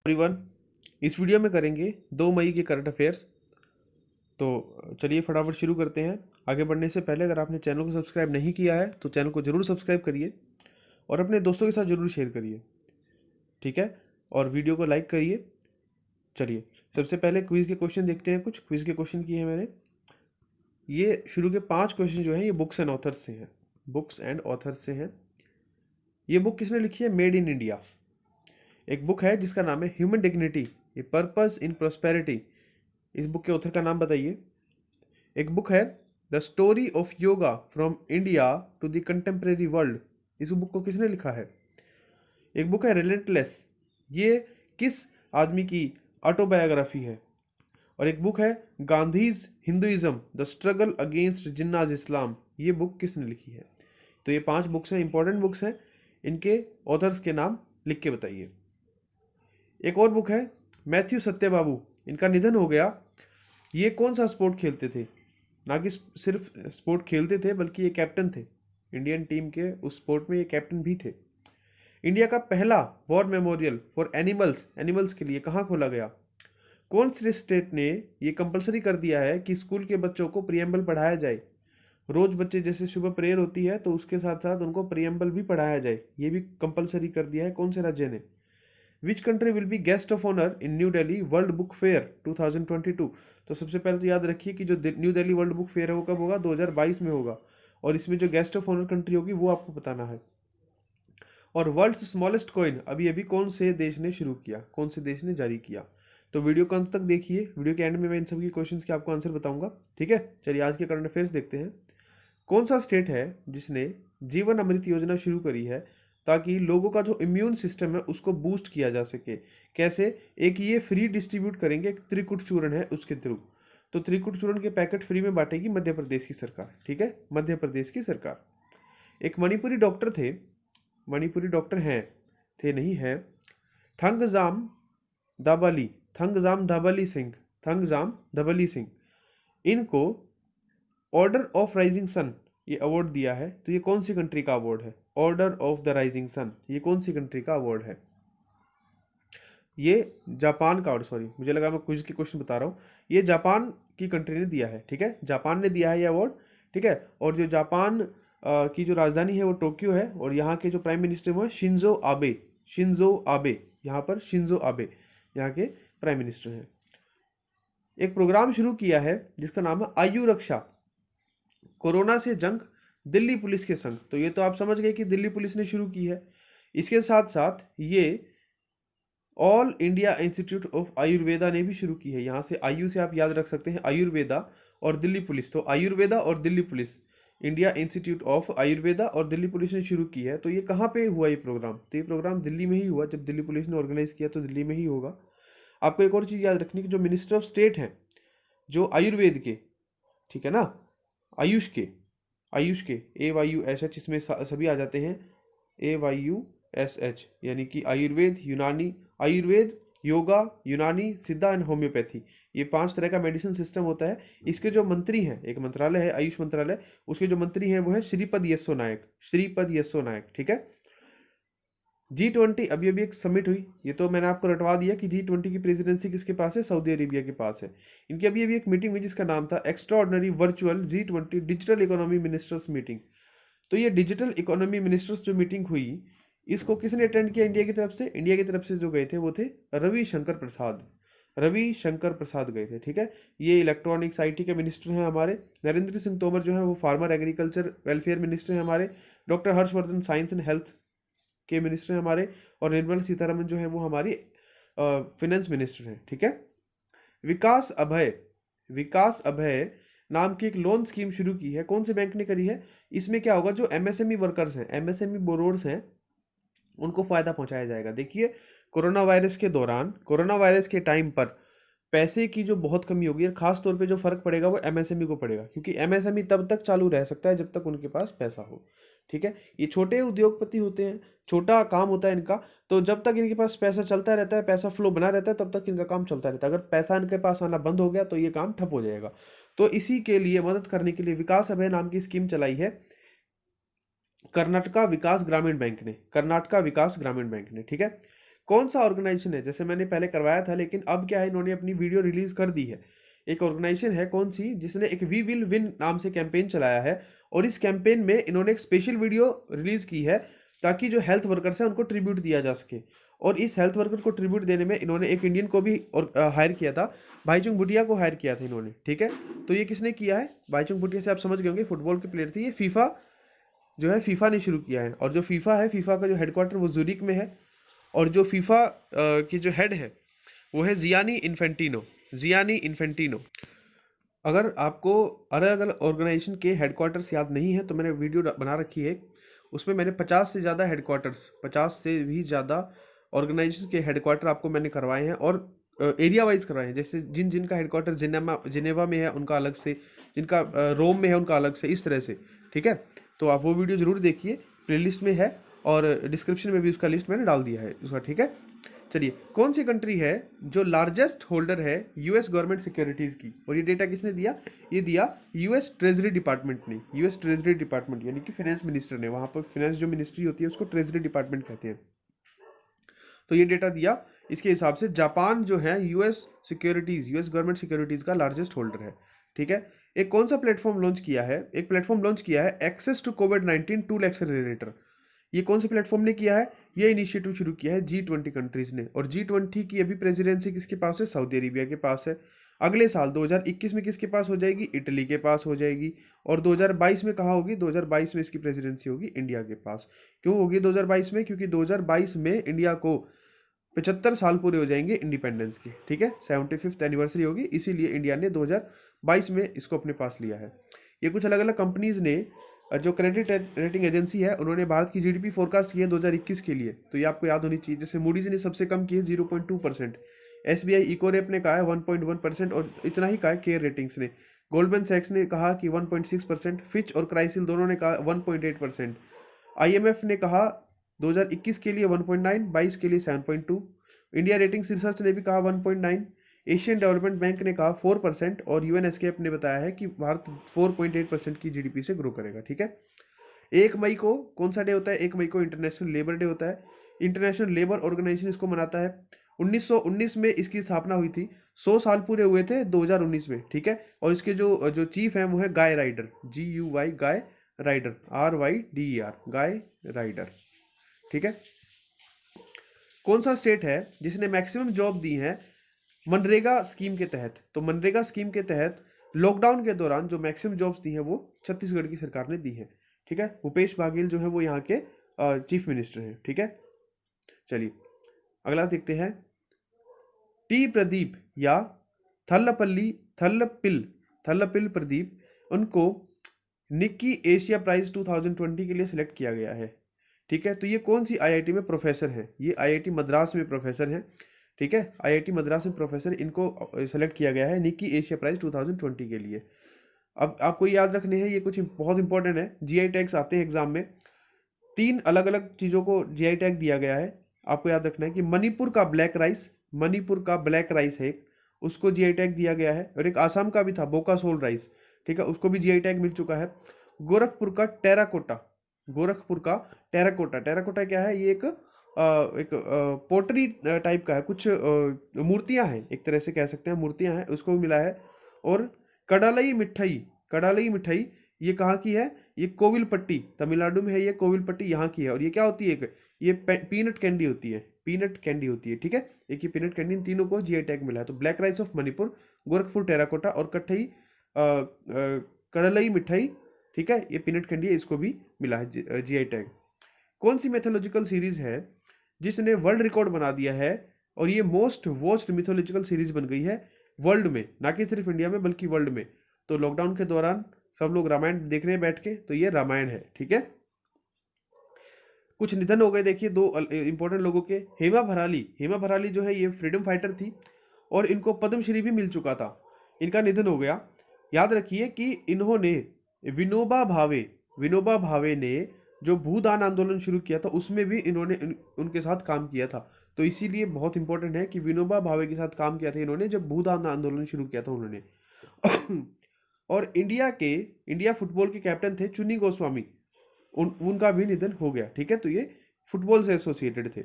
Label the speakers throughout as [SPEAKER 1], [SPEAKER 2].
[SPEAKER 1] Everyone, इस video में करेंगे 2 मई के करंट अफेयर्स। तो चलिए फटाफट शुरू करते हैं। आगे बढ़ने से पहले अगर आपने चैनल को सब्सक्राइब नहीं किया है तो चैनल को जरूर सब्सक्राइब करिए और अपने दोस्तों के साथ जरूर शेयर करिए, ठीक है। और वीडियो को लाइक करिए। चलिए सबसे पहले क्विज के क्वेश्चन देखते हैं। कुछ क्विज के क्वेश्चन किए हैं मैंने। ये शुरू के 5 क्वेश्चन जो हैं ये बुक्स एंड ऑथर्स से हैं। बुक्स एंड ऑथर्स से हैं। ये बुक किसने लिखी है? Made in India. एक बुक है जिसका नाम है human dignity, a purpose in prosperity. इस बुक के ऑथर का नाम बताइए। एक बुक है the story of yoga from India to the contemporary world. इस बुक को किसने लिखा है? एक बुक है रिलेंटलेस। ये किस आदमी की ऑटोबायोग्राफी है? और एक बुक है Gandhi's Hinduism the struggle against Jinnah's Islam. ये बुक किसने लिखी है? तो ये 5 बुक्स हैं, इंपॉर्टेंट बुक्स हैं। इनके ऑथर्स के नाम लिख के बताइए। एक और बुक है मैथ्यू सत्यबाबू। इनका निधन हो गया। ये कौन सा स्पोर्ट खेलते थे? ना कि सिर्फ स्पोर्ट खेलते थे बल्कि ये कैप्टन थे। इंडियन टीम के उस स्पोर्ट में ये कैप्टन भी थे। इंडिया का पहला वॉर मेमोरियल फॉर एनिमल्स के लिए कहाँ खोला गया? कौन से स्टेट ने ये कंपलसरी कर दिया है कि स्कूल के बच्चों को प्रियम्बल पढ़ाया जाए? रोज बच्चे जैसे सुबह प्रेयर होती है तो उसके साथ साथ उनको प्रियम्बल भी पढ़ाया जाए, ये भी कंपलसरी कर दिया है। कौन से राज्य ने? Which country will be guest of honour in New Delhi World Book Fair 2022? तो सबसे पहले तो याद रखिए कि जो New Delhi World Book Fair है वो कब होगा? 2022 में होगा। और इसमें जो गेस्ट ऑफ ऑनर कंट्री होगी वो आपको बताना है। और वर्ल्ड स्मॉलेस्ट कॉइन अभी अभी कौन से देश ने शुरू किया, कौन से देश ने जारी किया? तो वीडियो को अंत तक देखिए। वीडियो के एंड में मैं इन सभी क्वेश्चंस के आपको आंसर बताऊंगा, ठीक है। चलिए आज के करंट अफेयर्स देखते हैं। कौन सा स्टेट है जिसने जीवन अमृत योजना शुरू करी है ताकि लोगों का जो इम्यून सिस्टम है उसको बूस्ट किया जा सके? कैसे? एक ये फ्री डिस्ट्रीब्यूट करेंगे, एक त्रिकुट चूर्ण है उसके थ्रू। तो त्रिकुट चूर्ण के पैकेट फ्री में बांटेगी मध्य प्रदेश की सरकार, ठीक है, मध्य प्रदेश की सरकार। एक मणिपुरी डॉक्टर थे, मणिपुरी डॉक्टर हैं, थे नहीं है, थंगजाम दाबाली, थंगजाम दाबाली सिंह, थंगजाम दाबाली सिंह। इनको ऑर्डर ऑफ राइजिंग सन ये अवार्ड दिया है। तो ये कौन सी कंट्री का अवार्ड है? Order of the Rising Sun ये कौन सी कंट्री का अवार्ड है? ये जापान का, और सॉरी मुझे लगा मैं कुछ की क्वेश्चन बता रहा हूँ। ये जापान की कंट्री ने दिया है, ठीक है, जापान ने दिया है ये अवार्ड, ठीक है। और जो जापान की जो राजधानी है वो टोक्यो है। और यहाँ के जो प्राइम मिनिस्टर वो है शिंजो आबे, शिंजो आबे, यहाँ पर शिंजो आबे यहाँ के प्राइम मिनिस्टर हैं। एक प्रोग्राम शुरू किया है जिसका नाम है आयु रक्षा, कोरोना से जंग दिल्ली पुलिस के संग। तो ये तो आप समझ गए कि दिल्ली पुलिस ने शुरू की है। इसके साथ साथ ये all India institute of Ayurveda ने भी शुरू की है। यहाँ से आयु से आप याद रख सकते हैं आयुर्वेदा और दिल्ली पुलिस। तो आयुर्वेदा और Delhi police, India institute of Ayurveda और दिल्ली पुलिस ने शुरू की है। तो ये कहाँ पे हुआ ये प्रोग्राम? तो ये प्रोग्राम दिल्ली में ही हुआ। जब दिल्ली पुलिस ने ऑर्गेनाइज किया तो दिल्ली में ही होगा। आपको एक और चीज़ याद रखनी कि जो मिनिस्टर ऑफ स्टेट हैं जो आयुर्वेद के, ठीक है ना, आयुष के, आयुष के AYUSH इसमें सभी आ जाते हैं, AYUSH यानी कि आयुर्वेद, यूनानी, आयुर्वेद, योगा, यूनानी, सिद्धा एंड होम्योपैथी। ये 5 तरह का मेडिसिन सिस्टम होता है। इसके जो मंत्री हैं, एक मंत्रालय है आयुष मंत्रालय, उसके जो मंत्री हैं वो है श्रीपद येस्सो नायक, श्रीपद येस्सो नायक, ठीक है। G20 अभी अभी एक समिट हुई। ये तो मैंने आपको रटवा दिया कि G20 की प्रेसिडेंसी किसके पास है? सऊदी अरेबिया के पास है। इनकी अभी अभी एक मीटिंग हुई जिसका नाम था extraordinary virtual G20 digital economy ministers meeting. तो ये डिजिटल इकोनॉमी मिनिस्टर्स जो मीटिंग हुई इसको किसने अटेंड किया इंडिया की तरफ से? इंडिया की तरफ से जो गए थे वो थे रविशंकर प्रसाद, रविशंकर प्रसाद गए थे, ठीक है। ये इलेक्ट्रॉनिक्स IT के मिनिस्टर हैं हमारे। नरेंद्र सिंह तोमर जो है वो फार्मर एग्रीकल्चर वेलफेयर मिनिस्टर हैं हमारे। Doctor Harshvardhan science and health के मिनिस्टर हैं हमारे। और निर्मला सीतारमन जो है वो हमारी फिनेंस मिनिस्टर हैं, ठीक है। विकास अभय, विकास अभय नाम की एक लोन स्कीम शुरू की है। कौन से बैंक ने करी है? इसमें क्या होगा, जो MSME वर्कर्स हैं, MSME बोरोर्स हैं, उनको फायदा पहुंचाया जाएगा। देखिए कोरोना वायरस के दौरान, कोरोना वायरस के टाइम पर पैसे की जो बहुत कमी होगी और खास तौर पे जो फर्क पड़ेगा वो MSME को पड़ेगा, क्योंकि MSME तब तक चालू रह सकता है जब तक उनके पास पैसा हो, ठीक है। ये छोटे उद्योगपति होते हैं, छोटा काम होता है इनका। तो जब तक इनके पास पैसा चलता रहता है, पैसा फ्लो बना रहता है, तब तक इनका काम चलता रहता है। अगर पैसा इनके पास आना बंद हो गया तो ये काम ठप हो जाएगा। तो इसी के लिए मदद करने के लिए विकास अभय नाम की स्कीम चलाई है कर्नाटका विकास ग्रामीण बैंक ने, कर्नाटका विकास ग्रामीण बैंक ने, ठीक है। कौन सा ऑर्गेनाइजेशन है, जैसे मैंने पहले करवाया था, लेकिन अब क्या है, इन्होंने अपनी वीडियो रिलीज कर दी है। एक ऑर्गेनाइजेशन है, कौन सी, जिसने एक वी विल विन नाम से कैंपेन चलाया है, और इस कैंपेन में इन्होंने एक स्पेशल वीडियो रिलीज की है ताकि जो हेल्थ वर्कर्स हैं उनको ट्रिब्यूट दिया जा सके। और इस हेल्थ वर्कर को ट्रिब्यूट देने में इन्होंने एक इंडियन को भी हायर किया था, भाईचुंग भूटिया को हायर किया था इन्होंने, ठीक है। तो ये किसने किया है, भाईचुंग भूटिया से आप समझ गए होंगे, फुटबॉल के प्लेयर थे। ये फीफा जो है, फीफा ने शुरू किया है, और जो फीफा है, फीफा का जो हेडक्वार्टर वो जूरिक में है, और जो फीफा की जो हेड है वो है जियानी इन्फेंटिनो, जियानी इन्फेंटिनो। अगर आपको अलग अलग ऑर्गेनाइजेशन के हेडक्वार्टर्स याद नहीं है तो मैंने वीडियो बना रखी है, उसमें मैंने 50 से ज़्यादा हेडक्वार्टर्स, 50 से भी ज़्यादा ऑर्गेनाइजेशन के हेडक्वार्टर आपको मैंने करवाए हैं, और एरिया वाइज करवाए हैं। जैसे जिन जिनका हेडक्वार्टर जिनेवा में है उनका अलग से, जिनका रोम में है उनका अलग से, इस तरह से, ठीक है। तो आप वो वीडियो ज़रूर देखिए, प्लेलिस्ट में है, और डिस्क्रिप्शन में भी उसका लिस्ट मैंने डाल दिया है उसका, ठीक है। चलिए, कौन सी कंट्री है जो लार्जेस्ट होल्डर है यूएस गवर्नमेंट सिक्योरिटीज की, और ये डेटा किसने दिया, ये दिया यूएस ट्रेजरी डिपार्टमेंट ने, यूएस ट्रेजरी डिपार्टमेंट यानी कि फाइनेंस मिनिस्टर ने, वहां पर फाइनेंस जो मिनिस्ट्री होती है उसको ट्रेजरी डिपार्टमेंट कहते हैं। तो ये डेटा दिया, इसके हिसाब से जापान जो है US securities, US government securities का लार्जेस्ट होल्डर है, ठीक है। एक कौन सा प्लेटफॉर्म लॉन्च किया है, एक प्लेटफॉर्म लॉन्च किया है एक्सेस टू कोविड-19 टूल एक्सेलरेटर। ये कौन से प्लेटफॉर्म ने किया है, ये इनिशिएटिव शुरू किया है G20 कंट्रीज ने, और G20 की अभी प्रेसिडेंसी किसके पास है, सऊदी अरेबिया के पास है। अगले साल 2021 में किसके पास हो जाएगी, इटली के पास हो जाएगी, और 2022 में कहाँ होगी, 2022 में इसकी प्रेसिडेंसी होगी इंडिया के पास। क्यों होगी 2022 में, क्योंकि 2022 में इंडिया को 75 साल पूरे हो जाएंगे इंडिपेंडेंस के, ठीक है, 75th एनिवर्सरी होगी, इसीलिए इंडिया ने 2022 में इसको अपने पास लिया है। ये कुछ अलग अलग कंपनीज ने, जो क्रेडिट रेटिंग एजेंसी है, उन्होंने भारत की जीडीपी फोरकास्ट की है 2021 के लिए, तो ये आपको याद होनी चाहिए। जैसे मूडीज ने सबसे कम की है 0.2%, एसबीआई इको रेप ने कहा है 1.1%, और इतना ही कहा है केयर रेटिंग्स ने। गोल्डमैन सैक्स ने कहा कि 1.6%, फिच और क्राइसिल दोनों ने कहा 1.8%, आईएमएफ ने कहा 2021 के लिए 1.9, 22 के लिए 7.2, इंडिया रेटिंग्स रिसर्च ने भी कहा 1.9, एशियन डेवलपमेंट बैंक ने कहा 4%, और यूएनएसकेएफ ने बताया है कि भारत 4.8% की जीडीपी से ग्रो करेगा, ठीक है। 1 मई को कौन सा डे होता है, 1 मई को इंटरनेशनल लेबर डे होता है। इंटरनेशनल लेबर ऑर्गेनाइजेशन इसको मनाता है। 1919 में इसकी स्थापना हुई थी, 100 साल पूरे हुए थे 2019 में, ठीक है। और इसके जो जो चीफ हैं वो है गाय राइडर, GUY, गाय राइडर, RYDER, गाय राइडर, ठीक है। कौन सा स्टेट है जिसने मैक्सिमम जॉब दी है मनरेगा स्कीम के तहत, तो मनरेगा स्कीम के तहत लॉकडाउन के दौरान जो मैक्सिमम जॉब्स दी है वो छत्तीसगढ़ की सरकार ने दी है, ठीक है। भूपेश बघेल जो है वो यहाँ के चीफ मिनिस्टर हैं, ठीक है। चलिए अगला देखते हैं, टी प्रदीप या थल्लपल्ली थल्लपिल थल्लपिल प्रदीप, उनको निक्की एशिया प्राइज 2020 के लिए सिलेक्ट किया गया है, ठीक है। तो ये कौन सी आईआईटी में प्रोफेसर है, ये आईआईटी मद्रास में प्रोफेसर हैं, ठीक है। आईआईटी मद्रास में प्रोफेसर, इनको सेलेक्ट किया गया है निक्की एशिया प्राइज 2020 के लिए। अब आपको याद रखने हैं, ये कुछ बहुत इंपॉर्टेंट है, जीआई टैग्स आते हैं एग्जाम में, 3 अलग अलग चीज़ों को जीआई टैग दिया गया है। आपको याद रखना है कि मणिपुर का ब्लैक राइस, मणिपुर का ब्लैक राइस है एक, उसको जीआई टैग दिया गया है, और एक आसाम का भी था बोका सोल राइस, ठीक है, उसको भी जीआई टैग मिल चुका है। गोरखपुर का टेराकोटा, गोरखपुर का टेराकोटा, टेराकोटा क्या है, ये एक पोटरी टाइप का है, कुछ मूर्तियां हैं, एक तरह से कह सकते हैं मूर्तियां हैं, उसको भी मिला है। और कडालई मिठाई, कडालई मिठाई ये कहाँ की है, ये कोविलपट्टी, तमिलनाडु में है, ये कोविलपट्टी यहाँ की है। और ये क्या होती है, ये पीनट कैंडी होती है, पीनट कैंडी होती है, ठीक है। एक ये पीनट कैंडी, इन तीनों को जीआई टैग मिला है। तो black rice of Manipur, Gorakhpur terracotta, और कड़लई मिठाई, ठीक है, ये पीनट कैंडी है, इसको भी मिला है जीआई टैग। कौन सी मैथोलॉजिकल सीरीज है जिसने वर्ल्ड रिकॉर्ड बना दिया है, और ये मोस्ट वॉच्ड मिथोलॉजिकल सीरीज बन गई है वर्ल्ड में, ना कि सिर्फ इंडिया में बल्कि वर्ल्ड में। तो लॉकडाउन के दौरान सब लोग रामायण देख रहे हैं बैठ के, तो ये रामायण है, ठीक है। कुछ निधन हो गए, देखिए 2 इंपॉर्टेंट लोगों के। हेमा भराली, हेमा भराली जो है ये फ्रीडम फाइटर थी, और इनको पद्मश्री भी मिल चुका था, इनका निधन हो गया। याद रखिए कि इन्होंने विनोबा भावे, विनोबा भावे ने जो भूदान आंदोलन शुरू किया था उसमें भी इन्होंने उनके साथ काम किया था, तो इसीलिए बहुत इंपॉर्टेंट है कि विनोबा भावे के साथ काम किया था इन्होंने जब भूदान आंदोलन शुरू किया था उन्होंने। और इंडिया फुटबॉल के कैप्टन थे चुन्नी गोस्वामी, उनका भी निधन हो गया, ठीक है। तो ये फुटबॉल से एसोसिएटेड थे।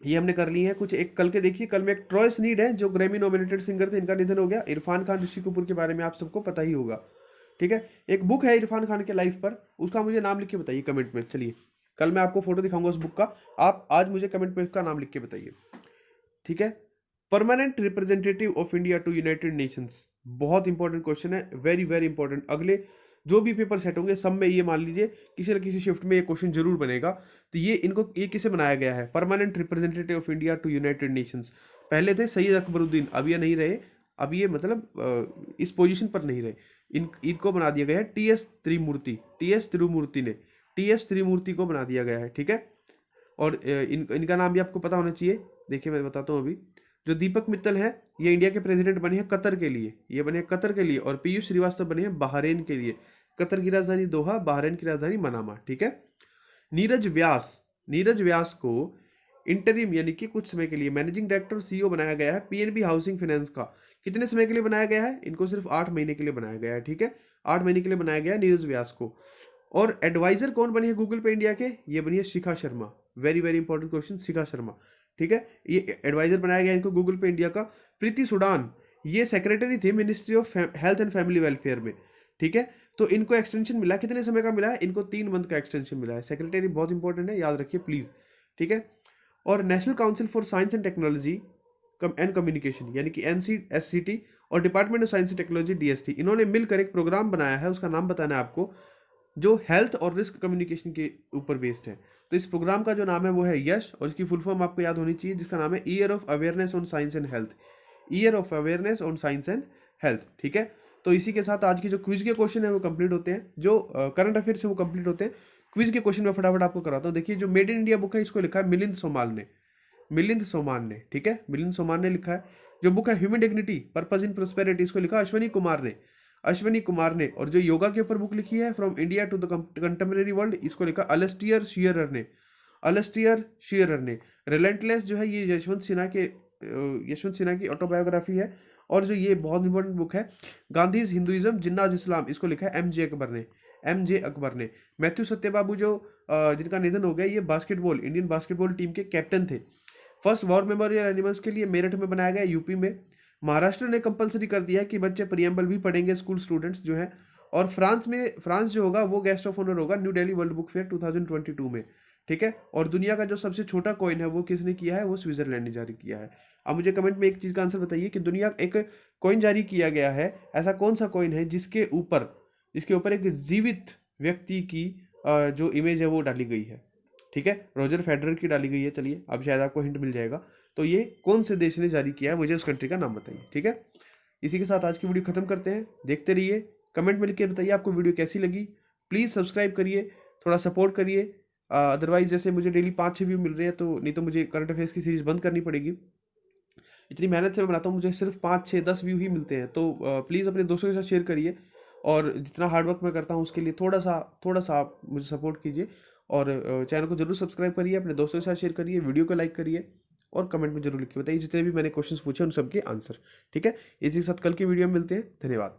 [SPEAKER 1] ये हमने कर ली है कुछ। एक कल के देखिए, कल में एक ट्रॉय स्नीड है जो ग्रैमी नॉमिनेटेड सिंगर थे, इनका निधन हो गया। इरफान खान, ऋषि कपूर के बारे में आप सबको पता ही होगा, ठीक है। एक बुक है इरफान खान के लाइफ पर, उसका मुझे नाम लिख के बताइए कमेंट में। चलिए, कल मैं आपको फोटो दिखाऊंगा उस बुक का, आप आज मुझे कमेंट में उसका नाम लिख के बताइए, ठीक है। Permanent representative of India to United Nations, बहुत इंपॉर्टेंट क्वेश्चन है, वेरी वेरी इंपॉर्टेंट। अगले जो भी पेपर सेट होंगे सब में ये मान लीजिए किसी न किसी शिफ्ट में ये क्वेश्चन जरूर बनेगा। तो ये किसे बनाया गया है? Permanent representative of India to United Nations. पहले थे सैयद अकबरुद्दीन, अब ये नहीं रहे, अब ये मतलब इस पोजीशन पर नहीं रहे। इनको बना दिया गया है टीएस त्रिमूर्ति, टीएस त्रिमूर्ति को बना दिया गया है, ठीक है। और इनका नाम भी आपको पता होना चाहिए। देखिए मैं बताता हूँ अभी, जो दीपक मित्तल है ये इंडिया के प्रेसिडेंट बने हैं कतर के लिए, ये बने हैं कतर के लिए। और पीयूष श्रीवास्तव बने हैं बहरेन के लिए। कतर की राजधानी दोहा, बहरेन की राजधानी मनामा, ठीक है। नीरज व्यास को इंटरिम यानी कि कुछ समय के लिए मैनेजिंग डायरेक्टर सीईओ बनाया गया है पीएनबी हाउसिंग फाइनेंस का। कितने समय के लिए बनाया गया है? इनको सिर्फ 8 महीने के लिए बनाया गया है, ठीक है। 8 महीने के लिए बनाया गया है नीरज व्यास को। और एडवाइजर कौन बनी है गूगल पे इंडिया के? ये बनी है Shikha Sharma. Very very important question, Shikha Sharma, ठीक है। ये एडवाइजर बनाया गया इनको गूगल पे इंडिया का। प्रीति सुडान, ये सेक्रेटरी थे ministry of health and family welfare में, ठीक है। तो इनको एक्सटेंशन मिला, कितने समय का मिला है? इनको 3 मंथ का एक्सटेंशन मिला है। सेक्रेटरी बहुत इंपॉर्टेंट है, याद रखिए प्लीज, ठीक है। और national council for science and technology and communication यानी कि NCSCT और department of science and technology DST, इन्होंने मिलकर एक प्रोग्राम बनाया है, उसका नाम बताना है आपको, जो हेल्थ और रिस्क कम्युनिकेशन के ऊपर बेस्ड है। तो इस प्रोग्राम का जो नाम है वो है यश, और इसकी फुल फॉर्म आपको याद होनी चाहिए, जिसका नाम है year of awareness on science and health, year of awareness on science and health, ठीक है। तो इसी के साथ आज की जो क्विज के क्वेश्चन है वो कंप्लीट होते हैं, जो करंट अफेयर्स है वो कंप्लीट होते हैं। क्विज के क्वेश्चन में फटाफट आपको कराता हूँ। देखिए, जो मेड इन इंडिया बुक है इसको लिखा है मिलिंद सोमाल ने, ठीक है, मिलिंद सोमाल ने लिखा है। जो बुक है human dignity purpose in prosperity, इसको लिखा अश्वनी कुमार ने। और जो योगा के ऊपर बुक लिखी है from India to the contemporary world, इसको लिखा अलेस्टियर शियरर ने। रिलेंटलेस जो है ये यशवंत सिन्हा की ऑटोबायोग्राफी है। और जो ये बहुत इंपॉर्टेंट बुक है गांधीज हिंदुइज्म जिन्नाज इस्लाम, इसको लिखा है MJ अकबर ने। मैथ्यू सत्यबाबू जो जिनका निधन हो गया, ये इंडियन बास्केटबॉल टीम के कैप्टन थे। फर्स्ट वॉर मेमोरियल एनिमल्स के लिए मेरठ में बनाया गया, यूपी में। महाराष्ट्र ने कंपलसरी कर दिया है कि बच्चे प्रियम्बल भी पढ़ेंगे, स्कूल स्टूडेंट्स जो है। और फ्रांस जो होगा वो गेस्ट ऑफ ऑनर होगा new Delhi World Book Fair 2022 में, ठीक है। और दुनिया का जो सबसे छोटा कॉइन है वो किसने किया है? वो स्विट्जरलैंड ने जारी किया है। अब मुझे कमेंट में एक चीज का आंसर बताइए कि दुनिया एक कॉइन जारी किया गया है, ऐसा कौन सा कॉइन है जिसके ऊपर एक जीवित व्यक्ति की जो इमेज है वो डाली गई है, ठीक है। रॉजर फेडरर की डाली गई है। चलिए, अब शायद आपको हिंट मिल जाएगा। तो ये कौन से देश ने जारी किया है, मुझे उस कंट्री का नाम बताइए, ठीक है। इसी के साथ आज की वीडियो खत्म करते हैं। देखते रहिए, कमेंट में लिख के बताइए आपको वीडियो कैसी लगी। प्लीज़ सब्सक्राइब करिए, थोड़ा सपोर्ट करिए। अदरवाइज जैसे मुझे डेली 5-6 व्यू मिल रहे हैं, तो नहीं तो मुझे करंट अफेयर्स की सीरीज बंद करनी पड़ेगी। इतनी मेहनत से मैं बनाता हूँ, मुझे सिर्फ 5-6-10 व्यू ही मिलते हैं। तो प्लीज़ अपने दोस्तों के साथ शेयर करिए, और जितना हार्ड वर्क मैं करता हूँ उसके लिए थोड़ा सा आप मुझे सपोर्ट कीजिए। और चैनल को जरूर सब्सक्राइब करिए, अपने दोस्तों के साथ शेयर करिए, वीडियो को लाइक करिए, और कमेंट में जरूर लिख के बताइए जितने भी मैंने क्वेश्चंस पूछे उन सबके आंसर, ठीक है। इसी के साथ कल की वीडियो में मिलते हैं। धन्यवाद।